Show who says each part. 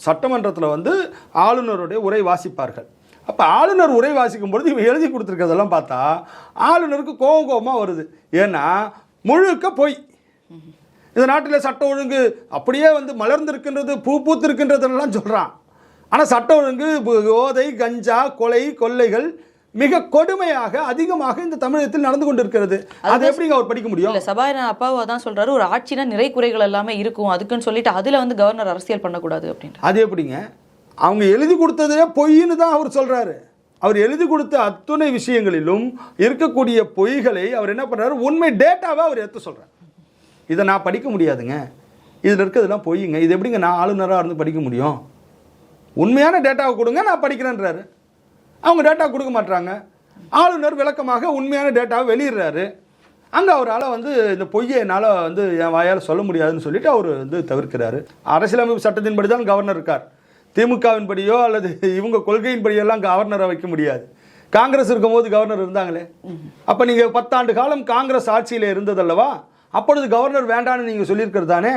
Speaker 1: சட்டமன்றத்தில் வந்து ஆளுநருடைய உரை வாசிப்பார்கள். அப்போ ஆளுநர் உரை வாசிக்கும் பொழுது இவன் எழுதி கொடுத்துருக்கிறதெல்லாம் பார்த்தா ஆளுநருக்கு கோபமாக வருது. ஏன்னா முழுக்க பொய். இந்த நாட்டில் சட்ட ஒழுங்கு அப்படியே வந்து மலர்ந்திருக்கின்றது, பூ பூத்திருக்கின்றதுலாம் சொல்கிறான். ஆனால் சட்ட ஒழுங்கு, போதை, கஞ்சா, கொலை, கொள்ளைகள் மிக கொடுமையாக அதிகமாக இந்த தமிழகத்தில் நடந்து கொண்டிருக்கிறது. அதை எப்படி அவர் படிக்க முடியும்?
Speaker 2: சபாநாயகர் அப்பாவா தான் சொல்றாரு, ஒரு ஆட்சினா நிறை குறைகள் எல்லாமே இருக்கும், அதுக்குன்னு சொல்லிட்டு அதுல வந்து கவர்னர் அரசியல் பண்ணக்கூடாது அப்படின்னு.
Speaker 1: அது எப்படிங்க? அவங்க எழுதி கொடுத்ததே பொய்ன்னு தான் அவர் சொல்றாரு. அவர் எழுதி கொடுத்த அத்துணை விஷயங்களிலும் இருக்கக்கூடிய பொய்களை அவர் என்ன பண்றாரு, உண்மை டேட்டாவை அவர் எடுத்து சொல்றாரு. இதை நான் படிக்க முடியாதுங்க, இதில் இருக்கிறதுலாம் பொய்யுங்க, இது எப்படிங்க நான் ஆளுநராக இருந்து படிக்க முடியும்? உண்மையான டேட்டாவை கொடுங்க, நான் படிக்கிறேன்றாரு. அவங்க டேட்டா கொடுக்க மாட்டாங்க. ஆளுநர் விளக்கமாக உண்மையான டேட்டாவை வெளியிடுறாரு. அங்கே அவரால் வந்து இந்த பொய்யை என்னால் வந்து என் வாயால் சொல்ல முடியாதுன்னு சொல்லிட்டு அவர் வந்து தவிர்க்கிறாரு. அரசியலமைப்பு சட்டத்தின்படி தான் கவர்னர் இருக்கார். திமுகவின்படியோ அல்லது இவங்க கொள்கையின்படியோ எல்லாம் கவர்னரை வைக்க முடியாது. காங்கிரஸ் இருக்கும்போது கவர்னர் இருந்தாங்களே. அப்போ நீங்கள் 10 ஆண்டு காலம் காங்கிரஸ் ஆட்சியில் இருந்ததல்லவா, அப்பொழுது கவர்னர் வேண்டான்னு நீங்கள் சொல்லியிருக்கிறது தானே.